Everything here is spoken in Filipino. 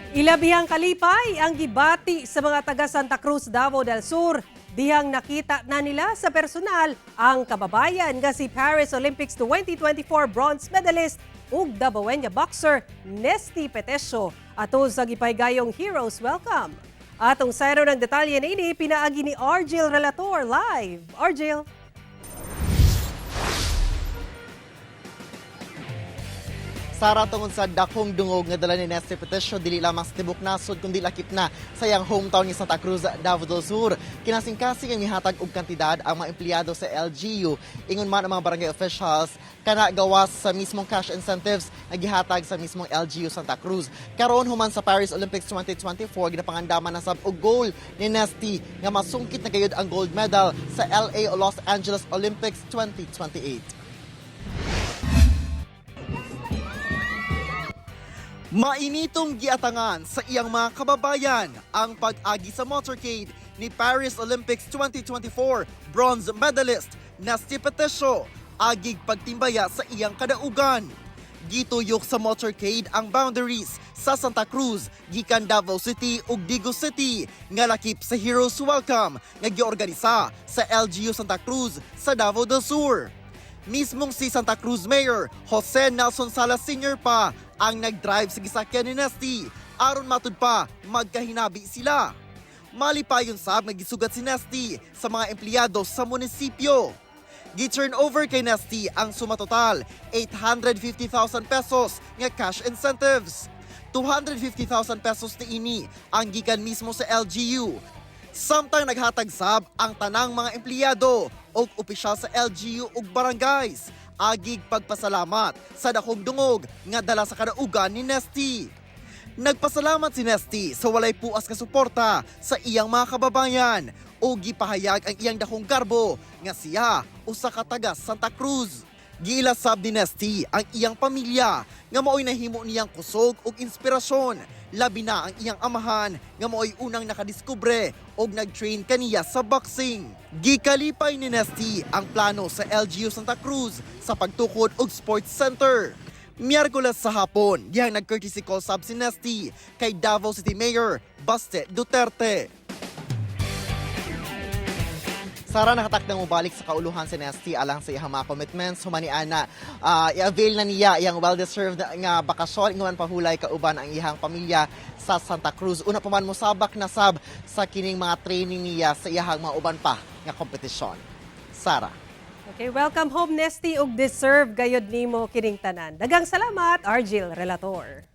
Ilabihang kalipay ang gibati sa mga taga Santa Cruz, Davao del Sur. Dihang nakita na nila sa personal ang kababayan nga si Paris Olympics 2024 bronze medalist ug Davaoeña boxer Nesthy Petecio. Ato sa gipaygayong Heroes Welcome. Atong sayro ng detalye na ini pinaagi ni Argel Relator live. Argel. Sara, tungod sa dakong dungog nga dala ni Nesthy Petecio, dili lamang sa tibok nasod kundi lakip na sa iyang hometown ni Santa Cruz, Davao del Sur. Kinasing-kasing ang ihatag og kantidad ang mga empleyado sa LGU. Ingon man ang mga barangay officials kana gawas sa mismong cash incentives na gihatag sa mismong LGU Santa Cruz. Karon human sa Paris Olympics 2024 ginapangandaman na sab og goal ni Nesthy nga masungkit na gayud ang gold medal sa LA o Los Angeles Olympics 2028. Mainitong giatangan sa iyang mga kababayan ang pag-agi sa motorcade ni Paris Olympics 2024 bronze medalist Nesthy Petecio, agig pagtimbaya sa iyang kadaugan. Gituyok sa motorcade ang boundaries sa Santa Cruz, gikan Davao City ug Digo City nga lakip sa Heroes Welcome nga giorganisa sa LGU Santa Cruz sa Davao del Sur. Mismong si Santa Cruz Mayor Jose Nelson Salas Sr. pa ang nag-drive sa gisakyan ni Nesthy aron matud pa magkahinabi sila. Malipayon sab nga gisugat si Nesthy sa mga empleyado sa munisipyo. Gi-turn over kay Nesthy ang sumatotal 850,000 pesos nga cash incentives. 250,000 pesos niini ang gikan mismo sa LGU. Samtang naghatag sab ang tanang mga empleyado o opisyal sa LGU ug barangays agig pagpasalamat sa dakong dungog nga dala sa kadaugan ni Nesthy. Nagpasalamat si Nesthy sa walay puas nga suporta sa iyang mga kababayan o gipahayag ang iyang dakong garbo nga siya usa ka taga Santa Cruz. Giilasab ni Nesthy ang iyang pamilya nga mao'y nahimo niyang kusog ug inspirasyon, labi na ang iyang amahan nga mao'y unang nakadiskubre og nag-train kaniya sa boxing. Gikalipay ni Nesthy ang plano sa LGU Santa Cruz sa pagtukod og sports center. Miyerkules sa hapon, dihang nag-courtesy call sab si Nesthy kay Davao City Mayor Baste Duterte. Sara, nakatakdang mubalik sa kauluhan si Nesthy alang sa iyang mga commitments. Humanian na i-avail na niya iyang well-deserved nga bakasyon. Inguman pahulay kauban ang iyang pamilya sa Santa Cruz. Una pa man mo sabak na sab sa kining mga training niya sa iyang mga uban pa nga kompetisyon. Sara. Okay, welcome home Nesthy ug deserve gayud nimo kining tanan. Daghang salamat, Argel Relator.